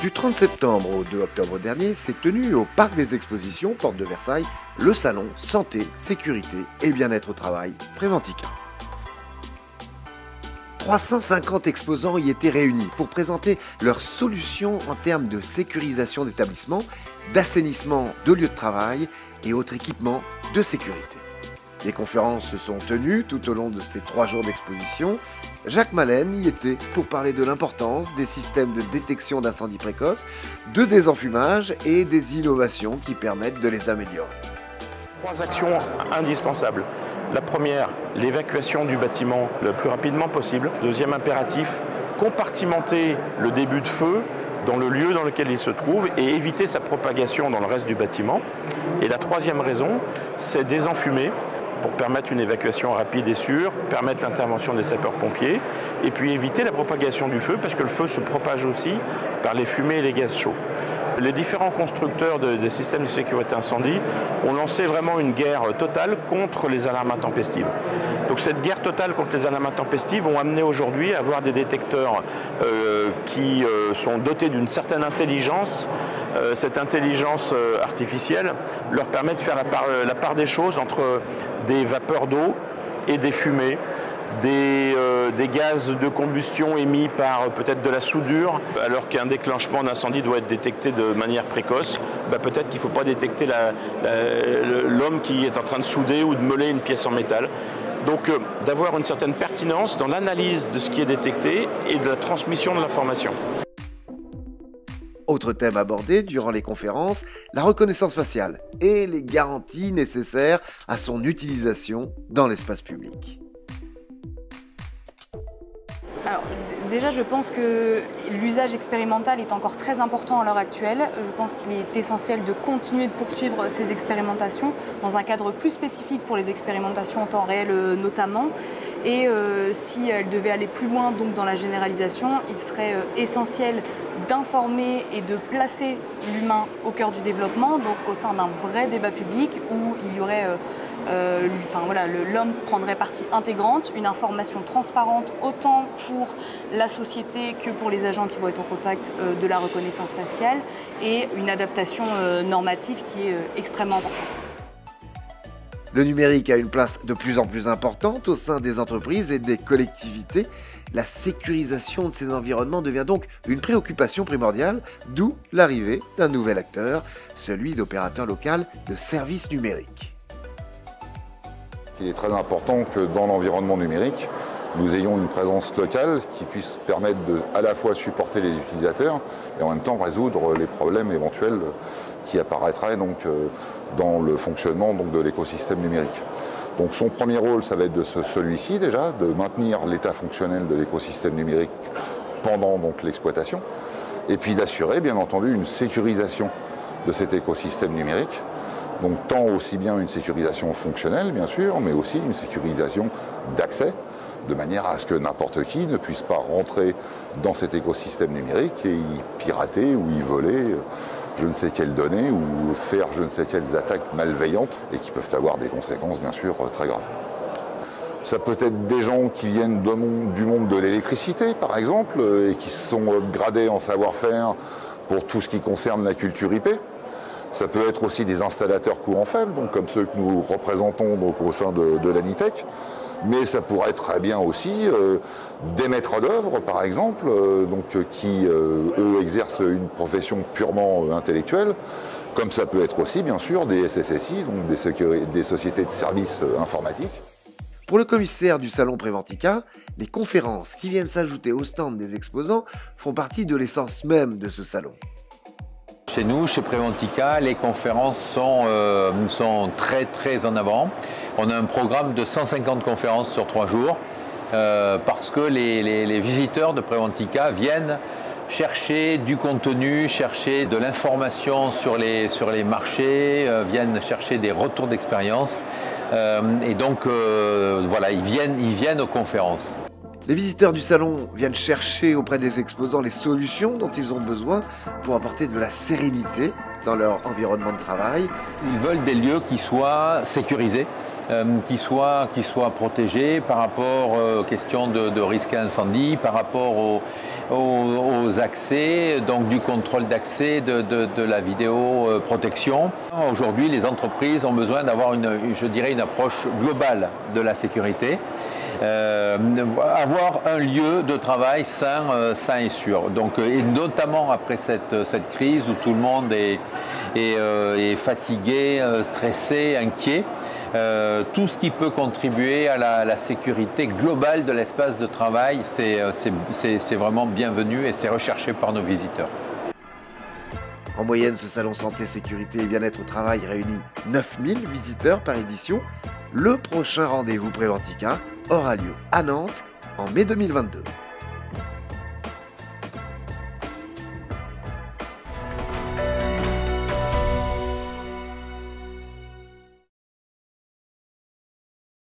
Du 30 septembre au 2 octobre dernier s'est tenu au Parc des Expositions, porte de Versailles, le salon Santé, Sécurité et Bien-être au Travail Préventica. 350 exposants y étaient réunis pour présenter leurs solutions en termes de sécurisation d'établissements, d'assainissement de lieux de travail et autres équipements de sécurité. Des conférences se sont tenues tout au long de ces 3 jours d'exposition. Jacques Malène y était pour parler de l'importance des systèmes de détection d'incendies précoces, de désenfumage et des innovations qui permettent de les améliorer. 3 actions indispensables. La première, l'évacuation du bâtiment le plus rapidement possible. Deuxième impératif, compartimenter le début de feu dans le lieu dans lequel il se trouve et éviter sa propagation dans le reste du bâtiment. Et la troisième raison, c'est désenfumer pour permettre une évacuation rapide et sûre, permettre l'intervention des sapeurs-pompiers et puis éviter la propagation du feu parce que le feu se propage aussi par les fumées et les gaz chauds. Les différents constructeurs des systèmes de sécurité incendie ont lancé vraiment une guerre totale contre les alarmes intempestives. Donc cette guerre totale contre les alarmes intempestives ont amené aujourd'hui à avoir des détecteurs qui sont dotés d'une certaine intelligence. Cette intelligence artificielle leur permet de faire la part des choses entre des vapeurs d'eau et des fumées, des gaz de combustion émis par peut-être de la soudure, alors qu'un déclenchement d'incendie doit être détecté de manière précoce, peut-être qu'il ne faut pas détecter l'homme qui est en train de souder ou de meuler une pièce en métal. Donc d'avoir une certaine pertinence dans l'analyse de ce qui est détecté et de la transmission de l'information. Autre thème abordé durant les conférences, la reconnaissance faciale et les garanties nécessaires à son utilisation dans l'espace public. Alors, déjà, je pense que l'usage expérimental est encore très important à l'heure actuelle. Je pense qu'il est essentiel de continuer de poursuivre ces expérimentations dans un cadre plus spécifique pour les expérimentations en temps réel notamment. Et si elles devaient aller plus loin donc dans la généralisation, il serait essentiel d'informer et de placer l'humain au cœur du développement, donc au sein d'un vrai débat public où il y aurait l'homme prendrait partie intégrante, une information transparente autant pour la société que pour les agents qui vont être en contact de la reconnaissance faciale et une adaptation normative qui est extrêmement importante. Le numérique a une place de plus en plus importante au sein des entreprises et des collectivités. La sécurisation de ces environnements devient donc une préoccupation primordiale, d'où l'arrivée d'un nouvel acteur, celui d'opérateur local de services numériques. Il est très important que dans l'environnement numérique, nous ayons une présence locale qui puisse permettre de à la fois supporter les utilisateurs et en même temps résoudre les problèmes éventuels qui apparaîtraient donc, dans le fonctionnement donc, de l'écosystème numérique. Donc son premier rôle, ça va être de celui-ci déjà, de maintenir l'état fonctionnel de l'écosystème numérique pendant l'exploitation et puis d'assurer bien entendu une sécurisation de cet écosystème numérique. Donc tant aussi bien une sécurisation fonctionnelle bien sûr, mais aussi une sécurisation d'accès, de manière à ce que n'importe qui ne puisse pas rentrer dans cet écosystème numérique et y pirater ou y voler je ne sais quelles données ou faire je ne sais quelles attaques malveillantes et qui peuvent avoir des conséquences bien sûr très graves. Ça peut être des gens qui viennent du monde de l'électricité par exemple et qui sont upgradés en savoir-faire pour tout ce qui concerne la culture IP. Ça peut être aussi des installateurs courant faible, donc comme ceux que nous représentons donc, au sein de l'Anitech. Mais ça pourrait être très bien aussi des maîtres d'œuvre, par exemple, qui, eux, exercent une profession purement intellectuelle, comme ça peut être aussi, bien sûr, des SSSI, donc des sociétés de services informatiques. Pour le commissaire du salon Préventica, les conférences qui viennent s'ajouter au stand des exposants font partie de l'essence même de ce salon. Chez nous, chez Préventica, les conférences sont très en avant. On a un programme de 150 conférences sur 3 jours parce que les visiteurs de Préventica viennent chercher du contenu, chercher de l'information sur les marchés, viennent chercher des retours d'expérience et donc voilà, ils viennent aux conférences. Les visiteurs du salon viennent chercher auprès des exposants les solutions dont ils ont besoin pour apporter de la sérénité dans leur environnement de travail. Ils veulent des lieux qui soient sécurisés qui soient protégés par rapport aux questions de risque incendie, par rapport aux accès, donc du contrôle d'accès, de la vidéoprotection. Aujourd'hui, les entreprises ont besoin d'avoir je dirais, une approche globale de la sécurité. Avoir un lieu de travail sain et sûr. Donc, et notamment après cette crise où tout le monde est fatigué, stressé, inquiet, tout ce qui peut contribuer à la sécurité globale de l'espace de travail, c'est vraiment bienvenu et c'est recherché par nos visiteurs. En moyenne, ce salon santé, sécurité et bien-être au travail réunit 9000 visiteurs par édition. Le prochain rendez-vous Préventica aura lieu à Nantes en mai 2022.